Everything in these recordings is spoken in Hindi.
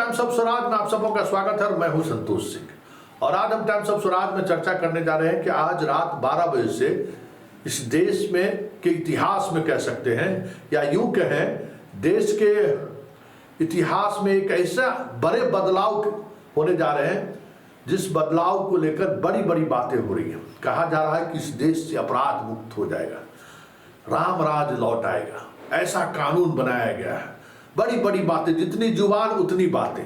टाइम्स ऑफ स्वराज में आप सबों का स्वागत है और मैं हूं संतोष सिंह। और आज हम टाइम्स ऑफ स्वराज में चर्चा करने जा रहे हैं कि आज रात 12 बजे से इस देश में के इतिहास में कह सकते हैं या यूं कहें देश के इतिहास में एक ऐसा बड़े बदलाव होने जा रहे हैं जिस बदलाव को लेकर बड़ी बड़ी बातें हो रही हैं। कहा जा रहा है कि इस देश से अपराध मुक्त हो जाएगा, राम राज लौट आएगा, ऐसा कानून बनाया गया है। बड़ी बड़ी बातें, जितनी जुबान उतनी बातें।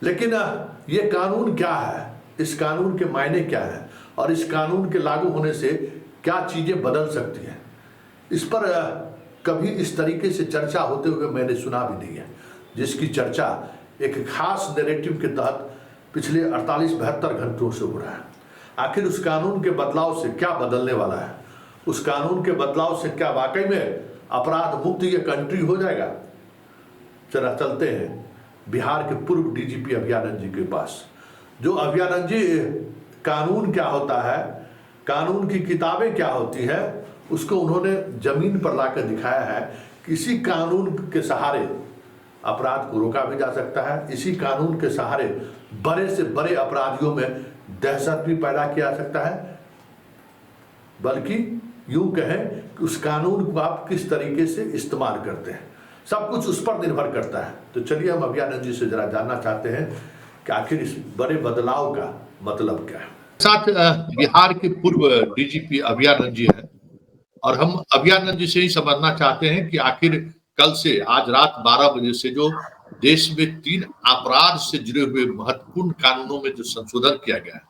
लेकिन ये कानून क्या है, इस कानून के मायने क्या है और इस कानून के लागू होने से क्या चीजें बदल सकती हैं, इस पर कभी इस तरीके से चर्चा होते हुए मैंने सुना भी नहीं है, जिसकी चर्चा एक खास नैरेटिव के तहत पिछले 48-72 घंटों से हो रहा है। आखिर उस कानून के बदलाव से क्या बदलने वाला है, उस कानून के बदलाव से क्या वाकई में अपराध मुक्त ये कंट्री हो जाएगा। चला चलते हैं बिहार के पूर्व डीजीपी अभयानंद जी के पास। जो अभयानंद जी, कानून क्या होता है, कानून की किताबें क्या होती है, उसको उन्होंने जमीन पर लाकर दिखाया है। किसी कानून के सहारे अपराध को रोका भी जा सकता है, इसी कानून के सहारे बड़े से बड़े अपराधियों में दहशत भी पैदा किया जा सकता है। बल्कि यूं कहें कि उस कानून को आप किस तरीके से इस्तेमाल करते हैं, सब कुछ उस पर निर्भर करता है। तो चलिए हम अभयानंद जी से जरा जानना चाहते हैं कि आखिर इस बड़े बदलाव का मतलब क्या है। साथ बिहार के पूर्व डीजीपी अभयानंद जी हैं और हम अभयानंद जी से ही समझना चाहते हैं कि आखिर कल से आज रात 12 बजे से जो देश में 3 अपराध से जुड़े हुए महत्वपूर्ण कानूनों में जो संशोधन किया गया है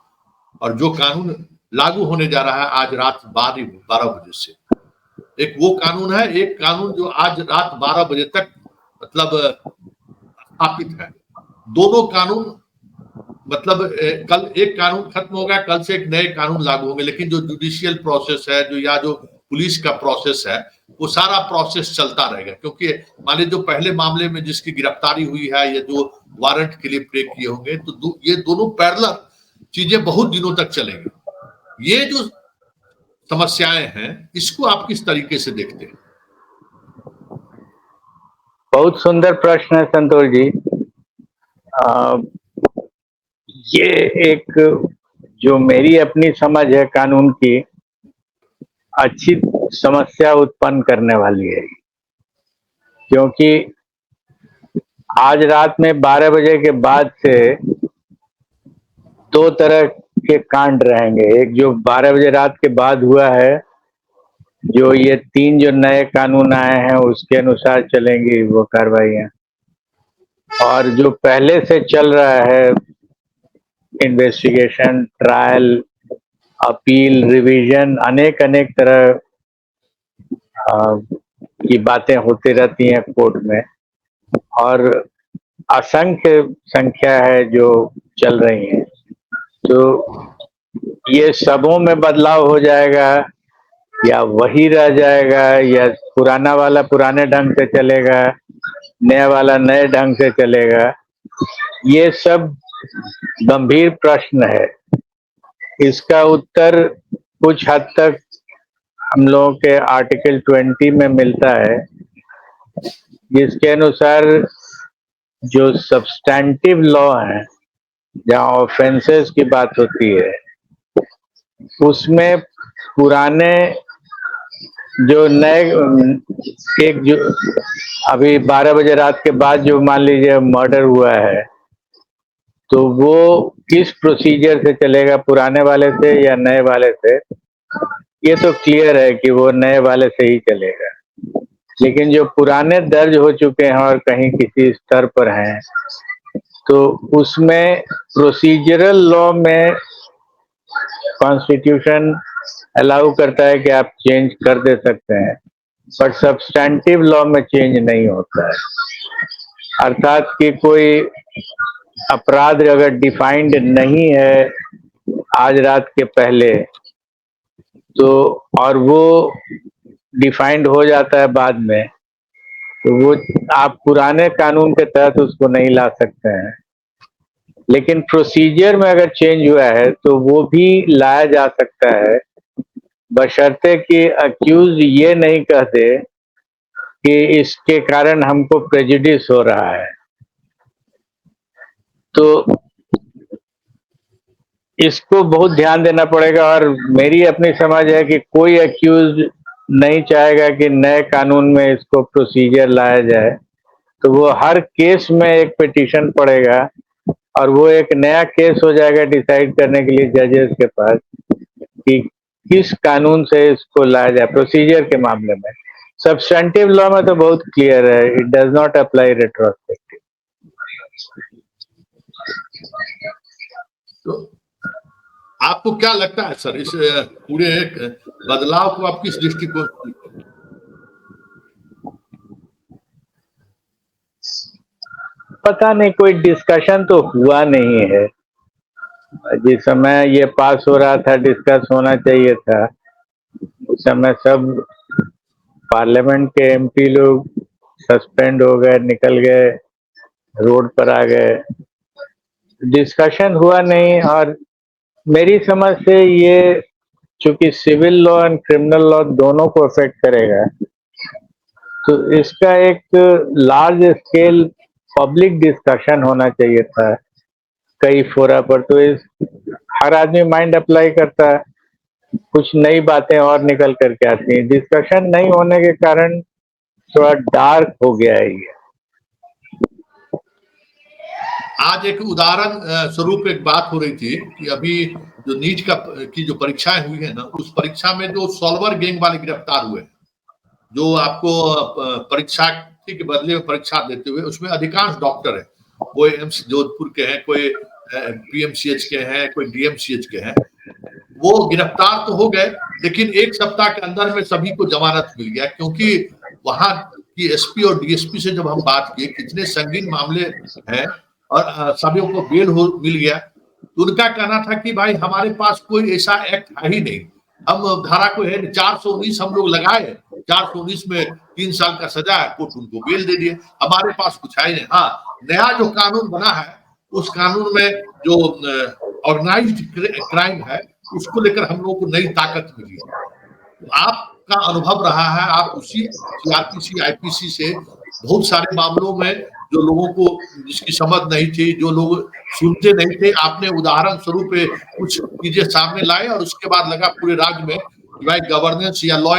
और जो कानून लागू होने जा रहा है आज रात 12 बजे से, एक वो कानून है, एक कानून जो आज रात 12 बजे तक मतलब स्थापित है। दोनों कानून मतलब कल एक कानून खत्म होगा, कल से एक नए कानून लागू होंगे। लेकिन जो जुडिशियल प्रोसेस है, जो या जो पुलिस का प्रोसेस है, वो सारा प्रोसेस चलता रहेगा। क्योंकि मान लीजिए जो पहले मामले में जिसकी गिरफ्तारी हुई है या जो वारंट के लिए प्ले किए होंगे, तो ये दोनों पैरेलल चीजें बहुत दिनों तक चलेंगी। ये जो समस्याएं हैं, इसको आप किस तरीके से देखते हैं? बहुत सुंदर प्रश्न है संतोष जी। ये एक जो मेरी अपनी समझ है कानून की, अच्छी समस्या उत्पन्न करने वाली है। क्योंकि आज रात में 12 बजे के बाद से 2 तरह के कांड रहेंगे। एक जो 12 बजे रात के बाद हुआ है, जो ये 3 जो नए कानून आए हैं उसके अनुसार चलेंगी वो कार्रवाइयाँ, और जो पहले से चल रहा है इन्वेस्टिगेशन, ट्रायल, अपील, रिवीजन, अनेक अनेक तरह की बातें होती रहती हैं कोर्ट में, और असंख्य संख्या है जो चल रही हैं। तो ये सबों में बदलाव हो जाएगा या वही रह जाएगा, या पुराना वाला पुराने ढंग से चलेगा, नया वाला नए ढंग से चलेगा, ये सब गंभीर प्रश्न है। इसका उत्तर कुछ हद तक हम लोगों के आर्टिकल 20 में मिलता है, जिसके अनुसार जो सब्सटैंटिव लॉ है, जहाँ ऑफेंसेस की बात होती है, उसमें पुराने जो नए एक जो अभी 12 बजे रात के बाद जो मान लीजिए मर्डर हुआ है, तो वो किस प्रोसीजर से चलेगा, पुराने वाले से या नए वाले से, ये तो क्लियर है कि वो नए वाले से ही चलेगा। लेकिन जो पुराने दर्ज हो चुके हैं और कहीं किसी स्तर पर हैं, तो उसमें प्रोसीजरल लॉ में कॉन्स्टिट्यूशन अलाउ करता है कि आप चेंज कर दे सकते हैं, पर सब्सटैंटिव लॉ में चेंज नहीं होता है। अर्थात कि कोई अपराध अगर डिफाइंड नहीं है आज रात के पहले, तो और वो डिफाइंड हो जाता है बाद में, तो वो आप पुराने कानून के तहत उसको नहीं ला सकते हैं। लेकिन प्रोसीजर में अगर चेंज हुआ है तो वो भी लाया जा सकता है, बशर्ते कि अक्यूज ये नहीं कह दे कि इसके कारण हमको प्रेजुडिस हो रहा है। तो इसको बहुत ध्यान देना पड़ेगा। और मेरी अपनी समझ है कि कोई एक्यूज नहीं चाहेगा कि नए कानून में इसको प्रोसीजर लाया जाए, तो वो हर केस में एक पिटीशन पड़ेगा और वो एक नया केस हो जाएगा डिसाइड करने के लिए जजेस के पास कि किस कानून से इसको लाया जाए। प्रोसीजर के मामले में सब्सटेंटिव लॉ में तो बहुत क्लियर है, it does not apply retrospective. तो आपको क्या लगता है सर, इस पूरे बदलाव को आप किस दृष्टिकोण से? पता नहीं, कोई डिस्कशन तो हुआ नहीं है। जिस समय ये पास हो रहा था, डिस्कस होना चाहिए था, उस समय सब पार्लियामेंट के एमपी लोग सस्पेंड हो गए, निकल गए, रोड पर आ गए, डिस्कशन हुआ नहीं। और मेरी समझ से ये चूंकि civil law and criminal law दोनों को अफेक्ट करेगा, तो इसका एक लार्ज स्केल पब्लिक डिस्कशन होना चाहिए था कई फोरा पर। तो इस हर आदमी माइंड अप्लाई करता है, कुछ नई बातें और निकल करके आती हैं। डिस्कशन नहीं होने के कारण थोड़ा डार्क हो गया है ये। आज एक उदाहरण स्वरूप एक बात हो रही थी कि अभी जो नीट की जो परीक्षाएं हुई है ना, उस परीक्षा में जो सॉल्वर गैंग वाले गिरफ्तार हुए, जो आपको परीक्षा के बदले में परीक्षा देते हुए, उसमें अधिकांश डॉक्टर है, कोई एम्स जोधपुर के हैं, कोई पीएमसीएच के हैं, कोई डीएमसीएच के हैं। वो गिरफ्तार तो हो गए, लेकिन एक सप्ताह के अंदर में सभी को जमानत मिल गया, क्योंकि वहां की एसपी और डीएसपी से जब हम बात किए कितने संगीन मामले हैं और सभी को बेल मिल गया, तो उनका कहना था कि भाई हमारे पास कोई ऐसा एक्ट है ही नहीं, हम धारा को है 419 हम लोग लगाए, 419 में 3 साल का सजा है, कोर्ट उनको बेल दे दिए, हमारे पास कुछ है ही नहीं। हाँ, नया जो कानून बना है उस कानून में जो ऑर्गेनाइज्ड क्राइम है उसको लेकर हम लोगों को नई ताकत मिली है। तो आपका अनुभव रहा है, आप उसी सीआरपीसी आईपीसी से बहुत सारे मामलों में जो लोगों को जिसकी समझ नहीं थी, जो लोग सुनते नहीं थे, आपने उदाहरण स्वरूप कुछ चीजें सामने लाए और उसके बाद लगा पूरे राज्य में कि भाई गवर्नेंस या लॉ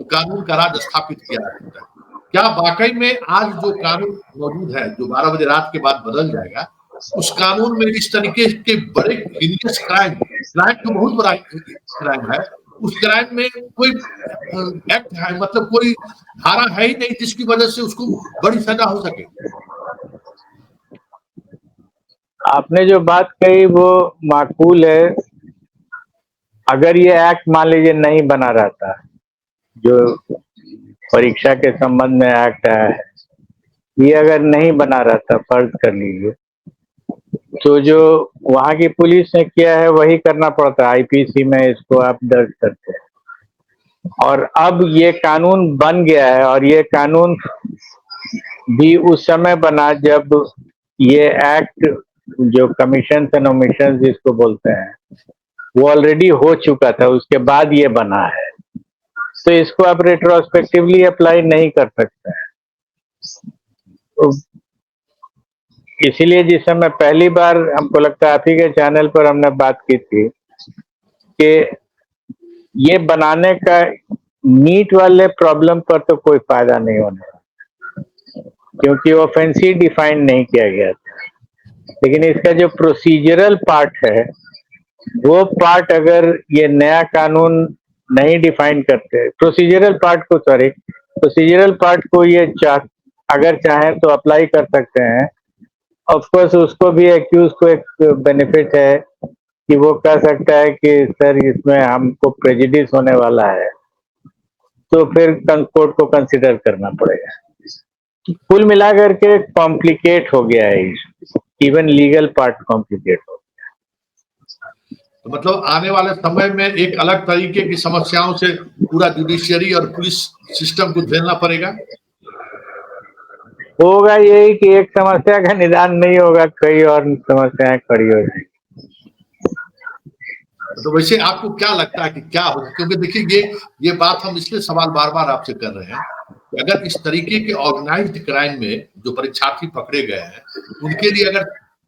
कानून का राज स्थापित किया जा सकता है। क्या वाकई में आज जो कानून मौजूद है, जो 12 बजे रात के बाद बदल जाएगा, उस कानून में इस तरीके के बड़े हिनियस क्राइम तो बहुत बड़ा क्राइम है, उस क्राइम में कोई एक्ट है, मतलब कोई धारा है ही नहीं जिसकी वजह से उसको बड़ी सजा हो सके? आपने जो बात कही वो माकूल है। अगर ये एक्ट मान लीजिए नहीं बना रहता, जो परीक्षा के संबंध में एक्ट आया है, ये अगर नहीं बना रहता, फर्ज कर लीजिए, तो जो वहां की पुलिस ने किया है वही करना पड़ता। आईपीसी में इसको आप दर्ज करते हैं और अब ये कानून बन गया है। और ये कानून भी उस समय बना जब ये एक्ट जो कमीशन एंड ओमिशन जिसको बोलते हैं वो ऑलरेडी हो चुका था, उसके बाद ये बना है। तो इसको आप रेट्रोस्पेक्टिवली अप्लाई नहीं कर सकते हैं। तो इसीलिए जिस समय पहली बार हमको लगता है आप ही के चैनल पर हमने बात की थी कि ये बनाने का नीट वाले प्रॉब्लम पर तो कोई फायदा नहीं होने, क्योंकि ऑफेंसिव डिफाइन नहीं किया गया था। लेकिन इसका जो प्रोसीजरल पार्ट है, वो पार्ट अगर ये नया कानून नहीं डिफाइन करते, प्रोसीजरल पार्ट को ये अगर चाहें तो अप्लाई कर सकते हैं। ऑफ कोर्स उसको भी एक्यूज को एक बेनिफिट है कि वो कह सकता है कि सर इसमें हमको प्रेजुडिस होने वाला है, तो फिर कोर्ट को कंसिडर करना पड़ेगा। कुल मिलाकर के कॉम्प्लिकेट हो गया है, इवन लीगल पार्ट कॉम्प्लिकेट हो गया। तो मतलब आने वाले समय में एक अलग तरीके की समस्याओं से पूरा जुडिशियरी और पुलिस सिस्टम को झेलना पड़ेगा। होगा यही कि एक समस्या का निदान नहीं होगा, कई और समस्याएं खड़ी हो जाएंगी। तो वैसे आपको क्या लगता है कि क्या होगा? क्योंकि देखिए ये बात हम इसलिए सवाल बार बार आपसे कर रहे हैं कि अगर इस तरीके के ऑर्गेनाइज्ड क्राइम में जो परीक्षार्थी पकड़े गए हैं, उनके लिए अगर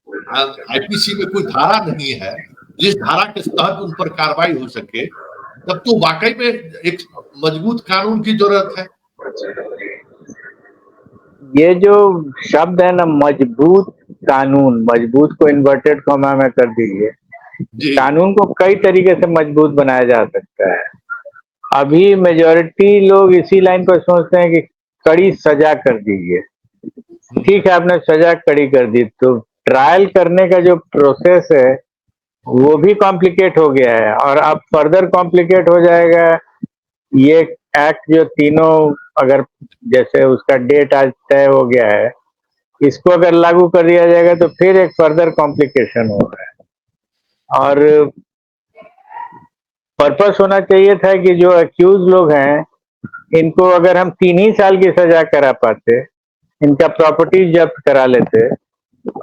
आईपीसी में कोई धारा नहीं है जिस धारा के तहत उन पर कार्रवाई हो सके, तब तो वाकई में एक मजबूत कानून की जरूरत है। ये जो शब्द है ना, मजबूत कानून, मजबूत को इन्वर्टेड कॉमा में कर दीजिए। जी। कानून को कई तरीके से मजबूत बनाया जा सकता है। अभी मेजॉरिटी लोग इसी लाइन पर सोचते हैं कि कड़ी सजा कर दीजिए। ठीक है, आपने सजा कड़ी कर दी तो ट्रायल करने का जो प्रोसेस है वो भी कॉम्प्लिकेट हो गया है, और अब फर्दर कॉम्प्लिकेट हो जाएगा। ये एक्ट जो तीनों, अगर जैसे उसका डेट आज तय हो गया है, इसको अगर लागू कर दिया जाएगा तो फिर एक फर्दर कॉम्प्लिकेशन हो रहा है। और पर्पस होना चाहिए था कि जो अक्यूज लोग हैं इनको अगर हम 3 ही साल की सजा करा पाते, इनका प्रॉपर्टी जब्त करा लेते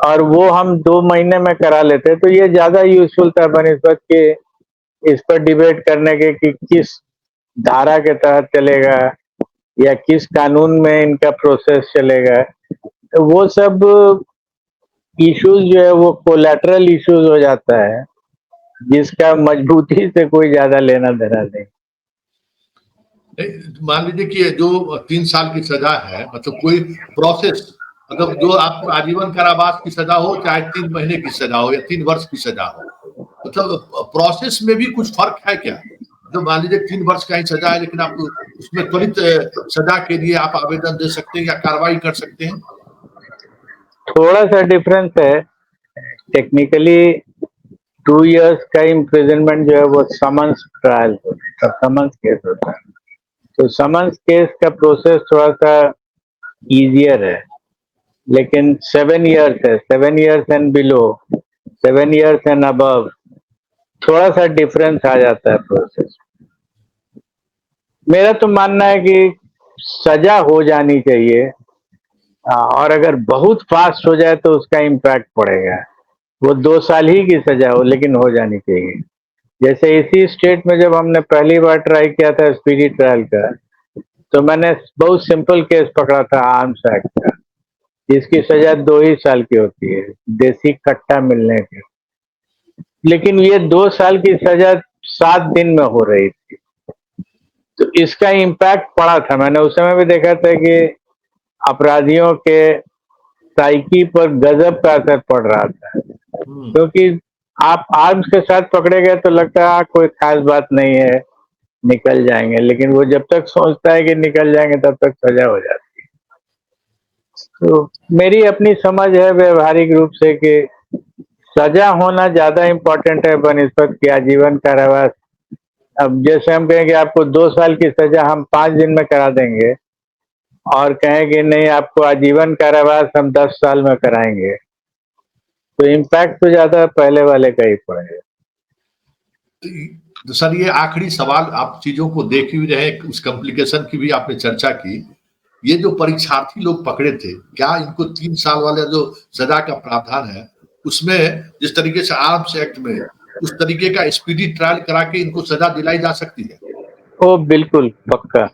और वो हम 2 महीने में करा लेते, तो ये ज्यादा यूजफुल था बनिस्बत के इस पर डिबेट करने के कि किस धारा के तहत चलेगा या किस कानून में इनका प्रोसेस चलेगा। तो वो सब इश्यूज जो है वो कोलैटरल इश्यूज हो जाता है, जिसका मजबूती से कोई ज्यादा लेना देना नहीं। मान लीजिए कि जो 3 साल की सजा है, मतलब कोई प्रोसेस, मतलब जो आपको आजीवन कारावास की सजा हो, चाहे 3 महीने की सजा हो या 3 वर्ष की सजा हो, मतलब प्रोसेस में भी कुछ फर्क है क्या? तो मान लीजिए 3 वर्ष का ही सजा है, लेकिन आप उसमें त्वरित सजा के लिए आप आवेदन दे सकते हैं या कार्रवाई कर सकते हैं। थोड़ा सा डिफरेंस है। टेक्निकली 2 इयर्स का इम्प्रिजनमेंट जो है वो समन्स ट्रायल होता है, समन्स केस होता है। तो समन्स केस का प्रोसेस थोड़ा सा इजियर है, लेकिन 7 इयर्स है, 7 years and below, 7 years and above, थोड़ा सा डिफरेंस आ जाता है प्रोसेस। मेरा तो मानना है कि सजा हो जानी चाहिए, और अगर बहुत फास्ट हो जाए तो उसका इम्पैक्ट पड़ेगा। वो 2 साल ही की सजा हो, लेकिन हो जानी चाहिए। जैसे इसी स्टेट में जब हमने पहली बार ट्राई किया था स्पीडी ट्रायल का, तो मैंने बहुत सिंपल केस पकड़ा था आर्म्स एक्ट का, जिसकी सजा 2 ही साल की होती है, देसी कट्टा मिलने की। लेकिन ये 2 साल की सजा 7 दिन में हो रही थी, तो इसका इम्पैक्ट पड़ा था। मैंने उस समय भी देखा था कि अपराधियों के साइकी पर गजब का असर पड़ रहा था, क्योंकि आप आर्म्स के साथ पकड़े गए तो लगता है कोई खास बात नहीं है, निकल जाएंगे, लेकिन वो जब तक सोचता है कि निकल जाएंगे तब तक सजा हो जाती है। तो मेरी अपनी समझ है व्यवहारिक रूप से कि सजा होना ज्यादा इम्पोर्टेंट है बनिस्बत की आजीवन कारावास। अब जैसे हम कहें कि आपको 2 साल की सजा हम 5 दिन में करा देंगे, और कहें कि नहीं आपको आजीवन कारावास हम 10 साल में कराएंगे, तो इम्पैक्ट तो ज्यादा पहले वाले का ही पड़ेगा। तो सर, ये आखिरी सवाल, आप चीजों को देख ही रहे, उस कॉम्प्लिकेशन की भी आपने चर्चा की। ये जो परीक्षार्थी लोग पकड़े थे, क्या इनको 3 साल वाला जो सजा का प्रावधान है उसमें जिस तरीके से आर्म्स एक्ट में उस तरीके का स्पीडी ट्रायल करा के इनको सजा दिलाई जा सकती है? ओ बिल्कुल पक्का।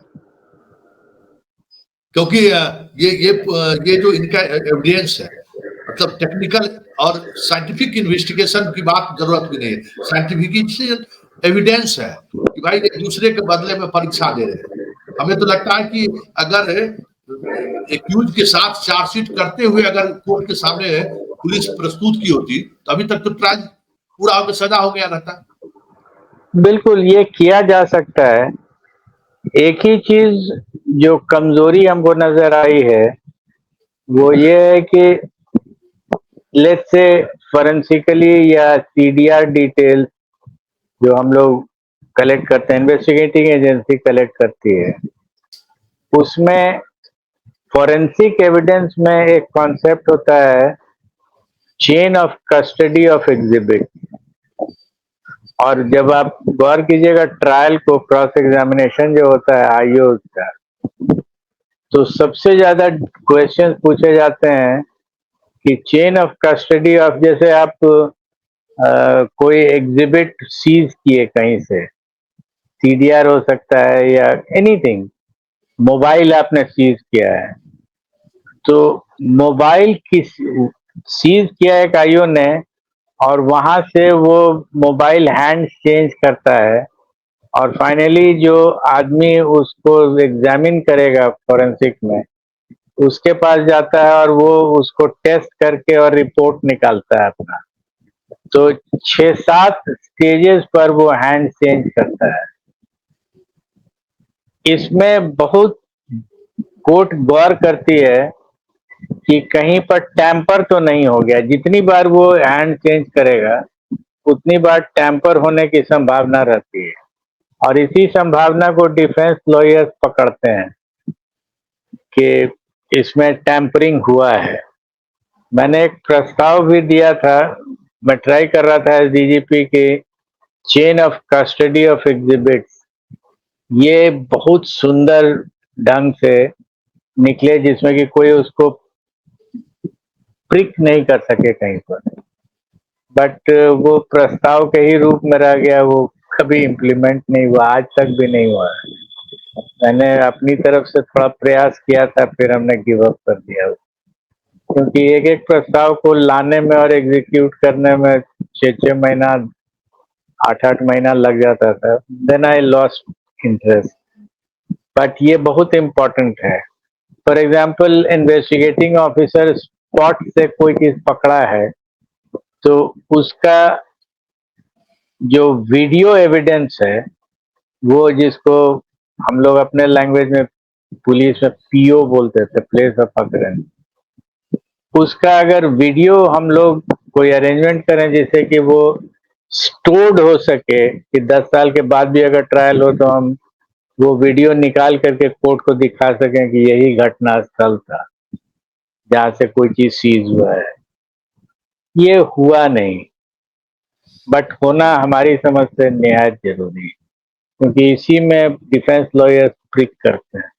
क्योंकि ये जो इनका एविडेंस है, मतलब टेक्निकल और साइंटिफिक इन्वेस्टिगेशन की बात जरूरत भी नहीं है, साइंटिफिक एविडेंस है कि भाई एक दूसरे के बदले में परीक्षा दे रहे हैं। हमें तो लगता है कि अगर एक्यूज के साथ चार्जशीट करते हुए अगर कोर्ट के सामने पुलिस प्रस्तुत की होती तो अभी तक तो ट्रायल पूरा होकर सजा हो गया रहता। बिल्कुल ये किया जा सकता है। एक ही चीज जो कमजोरी हमको नजर आई है वो ये है कि लेट्स से फॉरेंसिकली या सीडीआर डिटेल्स जो हम लोग कलेक्ट करते हैं, इन्वेस्टिगेटिंग एजेंसी कलेक्ट करती है, उसमें फॉरेंसिक एविडेंस में एक कॉन्सेप्ट होता है chain of custody of exhibit. और जब आप गौर कीजिएगा ट्रायल को, क्रॉस एग्जामिनेशन जो होता है आईओ का, तो सबसे ज्यादा क्वेश्चन पूछे जाते हैं कि चेन ऑफ कस्टडी ऑफ, जैसे आप कोई एग्जिबिट सीज किए कहीं से, सीडीआर हो सकता है या एनीथिंग, मोबाइल आपने सीज किया है, तो मोबाइल किस सीज किया एक आईओ ने, और वहां से वो मोबाइल हैंड चेंज करता है, और फाइनली जो आदमी उसको एग्जामिन करेगा फोरेंसिक में, उसके पास जाता है और वो उसको टेस्ट करके और रिपोर्ट निकालता है अपना। तो 6-7 स्टेजेस पर वो हैंड चेंज करता है। इसमें बहुत कोर्ट गौर करती है कि कहीं पर टैंपर तो नहीं हो गया। जितनी बार वो हैंड चेंज करेगा उतनी बार टैंपर होने की संभावना रहती है, और इसी संभावना को डिफेंस लॉयर्स पकड़ते हैं कि इसमें टैंपरिंग हुआ है। मैंने एक प्रस्ताव भी दिया था, मैं ट्राई कर रहा था डीजीपी की chain of custody of exhibits, ये बहुत सुंदर ढंग से निकले जिसमें कि कोई उसको प्रिक नहीं कर सके कहीं पर। बट वो प्रस्ताव के ही रूप में रह गया, वो कभी इम्प्लीमेंट नहीं हुआ, आज तक भी नहीं हुआ। मैंने अपनी तरफ से थोड़ा प्रयास किया था, फिर हमने गिव अप कर दिया, क्योंकि एक एक प्रस्ताव को लाने में और एग्जीक्यूट करने में 6-6 महीना 8-8 महीना लग जाता था। Then I lost interest. But ये बहुत इम्पोर्टेंट है। For example, investigating officer spot से कोई चीज पकड़ा है तो उसका जो वीडियो एविडेंस है, वो जिसको हम लोग अपने लैंग्वेज में पुलिस में पीओ बोलते थे, प्लेस ऑफ अकरेंस, उसका अगर वीडियो हम लोग कोई अरेंजमेंट करें जिससे कि वो स्टोर्ड हो सके, कि 10 साल के बाद भी अगर ट्रायल हो तो हम वो वीडियो निकाल करके कोर्ट को दिखा सकें कि यही घटना स्थल था जहां से कोई चीज सीज हुआ है। ये हुआ नहीं, बट होना हमारी समझ से निहायत जरूरी है, क्योंकि इसी में डिफेंस लॉयर्स ट्रिक करते हैं।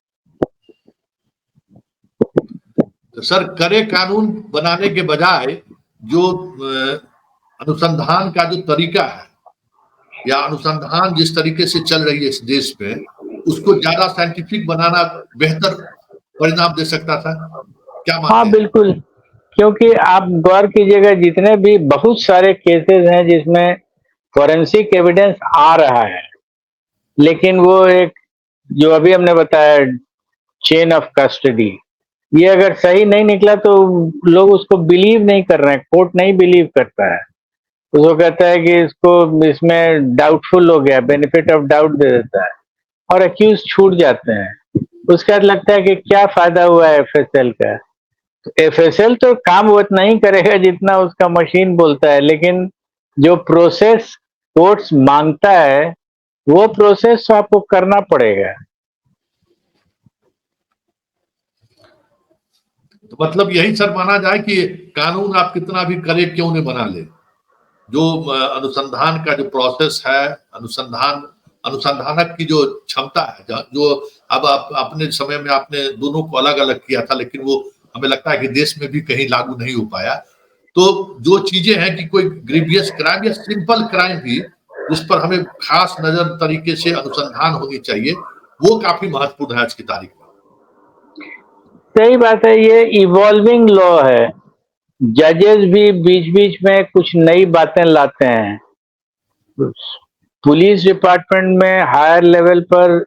सर, कड़े कानून बनाने के बजाय जो अनुसंधान का जो तरीका है या अनुसंधान जिस तरीके से चल रही है इस देश में, उसको ज्यादा साइंटिफिक बनाना बेहतर परिणाम दे सकता था। क्या मानते हाँ हैं? बिल्कुल, क्योंकि आप गौर कीजिएगा, जितने भी बहुत सारे केसेस हैं जिसमें फॉरेंसिक एविडेंस आ रहा है, लेकिन वो एक जो अभी हमने बताया चेन ऑफ कस्टडी, ये अगर सही नहीं निकला तो लोग उसको बिलीव नहीं कर रहे हैं, कोर्ट नहीं बिलीव करता है, उसको कहता है कि इसको इसमें डाउटफुल हो गया, बेनिफिट ऑफ डाउट दे देता है और अक्यूज छूट जाते हैं। उसके बाद लगता है कि क्या फायदा हुआ है एफएसएल का। एफएसएल तो काम उतना ही करेगा जितना उसका मशीन बोलता है, लेकिन जो प्रोसेस कोर्ट्स मांगता है वो प्रोसेस आपको करना पड़ेगा। तो मतलब यही सर माना जाए कि कानून आप कितना भी कड़े क्यों नहीं बना ले, जो अनुसंधान का जो प्रोसेस है, अनुसंधानक की जो क्षमता है, जो अब आप अपने समय में आपने दोनों को अलग अलग किया था, लेकिन वो हमें लगता है कि देश में भी कहीं लागू नहीं हो पाया। तो जो चीजें हैं कि कोई ग्रीवियस क्राइम या सिंपल क्राइम भी जिस पर हमें खास नजर तरीके से अनुसंधान होनी चाहिए, वो काफी महत्वपूर्ण है आज की तारीख में। सही बात है, ये इवॉल्विंग लॉ है। जजेस भी बीच बीच में कुछ नई बातें लाते हैं। पुलिस डिपार्टमेंट में हायर लेवल पर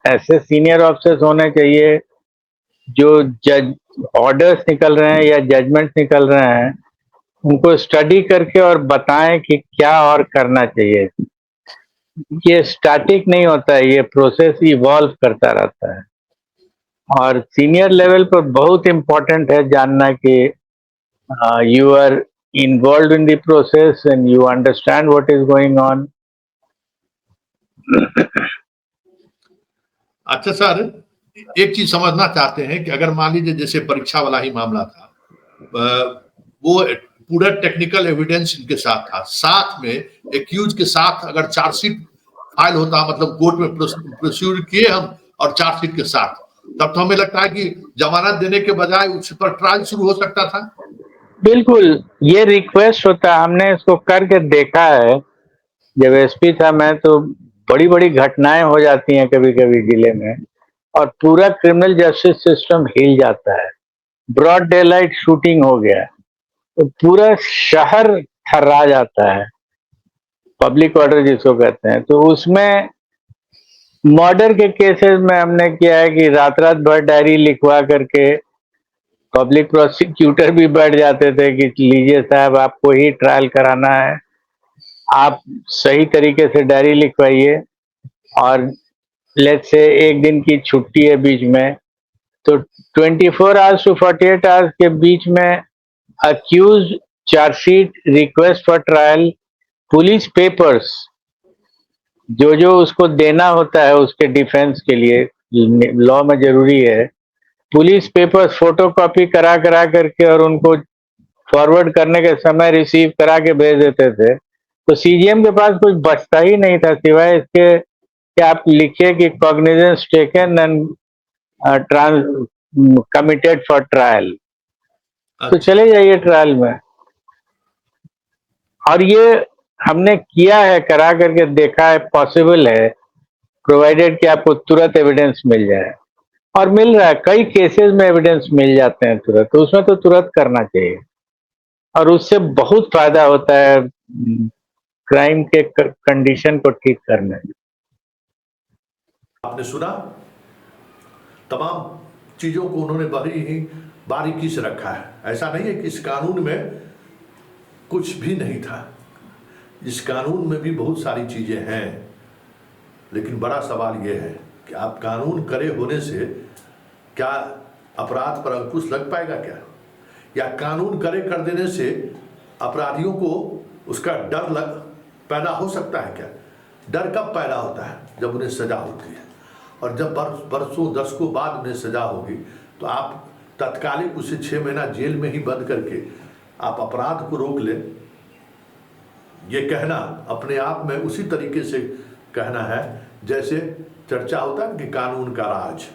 ऐसे सीनियर ऑफिसर्स होने चाहिए जो जज ऑर्डर्स निकल रहे हैं या जजमेंट निकल रहे हैं उनको स्टडी करके और बताएं कि क्या और करना चाहिए। ये स्टैटिक नहीं होता है, ये प्रोसेस इवॉल्व करता रहता है, और सीनियर लेवल पर बहुत इम्पोर्टेंट है जानना कि you are involved in the process and you understand what is going on. अच्छा सर, एक चीज समझना चाहते हैं कि अगर मान लीजिए जैसे परीक्षा वाला ही मामला था, वो पूरा टेक्निकल एविडेंस इनके साथ था, साथ में एक्यूज के साथ अगर चार्जशीट फाइल होता, मतलब कोर्ट में प्रोसीड किए हम और चार्जशीट के साथ, तब तो हमें लगता है कि जमानत देने के बजाय उस पर ट्रायल शुरू हो सकता था। बिल्कुल, ये रिक्वेस्ट होता है, हमने इसको करके देखा है। जब एसपी था मैं, तो बड़ी बड़ी घटनाएं हो जाती हैं कभी कभी जिले में, और पूरा क्रिमिनल जस्टिस सिस्टम हिल जाता है। ब्रॉड डे लाइट शूटिंग हो गया, तो पूरा शहर थर्रा जाता है, पब्लिक ऑर्डर जिसको कहते हैं। तो उसमें मर्डर के केसेस में हमने किया है कि रात रात भर डायरी लिखवा करके पब्लिक प्रोसिक्यूटर भी बैठ जाते थे कि लीजिए साहब, आपको ही ट्रायल कराना है, आप सही तरीके से डायरी लिखवाइए, और लेट्स से एक दिन की छुट्टी है बीच में, तो 24 आवर्स टू 48 आवर्स के बीच में accuse, chargesheet, request for trial, police papers जो जो उसको देना होता है उसके डिफेंस के लिए, लॉ में जरूरी है, पुलिस पेपर्स फोटोकॉपी करा करा करके और उनको फॉरवर्ड करने के समय रिसीव करा के भेज देते थे। तो सीजीएम के पास कुछ बचता ही नहीं था सिवाय इसके कि आप लिखिए कि cognizance taken and committed for trial, तो चले जाइए ट्रायल में। और ये हमने किया है, करा करके देखा है, पॉसिबल है, प्रोवाइडेड कि आपको तुरंत एविडेंस मिल जाए, और मिल रहा है। कई केसेस में एविडेंस मिल जाते हैं तुरंत, तो उसमें तो तुरंत करना चाहिए, और उससे बहुत फायदा होता है क्राइम के कंडीशन को ठीक करने में। आपने सुना, तमाम चीजों को उन्होंने बड़ी ही बारीकी से रखा है। ऐसा नहीं है कि इस कानून में कुछ भी नहीं था, इस कानून में भी बहुत सारी चीजें हैं, लेकिन बड़ा सवाल यह है कि आप कानून करे होने से क्या अपराध पर अंकुश लग पाएगा क्या, या कानून करे कर देने से अपराधियों को उसका डर पैदा हो सकता है क्या? डर कब पैदा होता है? जब उन्हें सजा होती है, और जब बरसों दशकों बाद उन्हें सजा होगी तो आप तत्कालिक उसे 6 महीना जेल में ही बंद करके आप अपराध को रोक लें, ये कहना अपने आप में उसी तरीके से कहना है जैसे चर्चा होता है कि कानून का राज।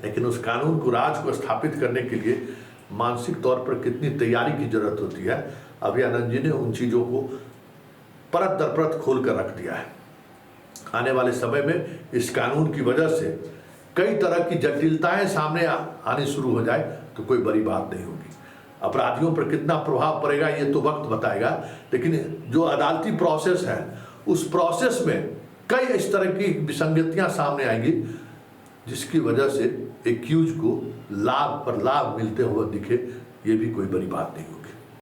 लेकिन उस कानून को, राज को स्थापित करने के लिए मानसिक तौर पर कितनी तैयारी की जरूरत होती है, अभयानंद जी ने उन चीज़ों को परत दर परत खोल कर रख दिया है। आने वाले समय में इस कानून की वजह से कई तरह की जटिलताएं सामने आनी शुरू हो जाए तो कोई बड़ी बात नहीं होगी। अपराधियों पर कितना प्रभाव पड़ेगा ये तो वक्त बताएगा, लेकिन जो अदालती प्रोसेस है उस प्रोसेस में कई इस तरह की विसंगतियां सामने आएंगी जिसकी वजह से एक्यूज को लाभ पर लाभ मिलते हुए दिखे, ये भी कोई बड़ी बात नहीं होगी।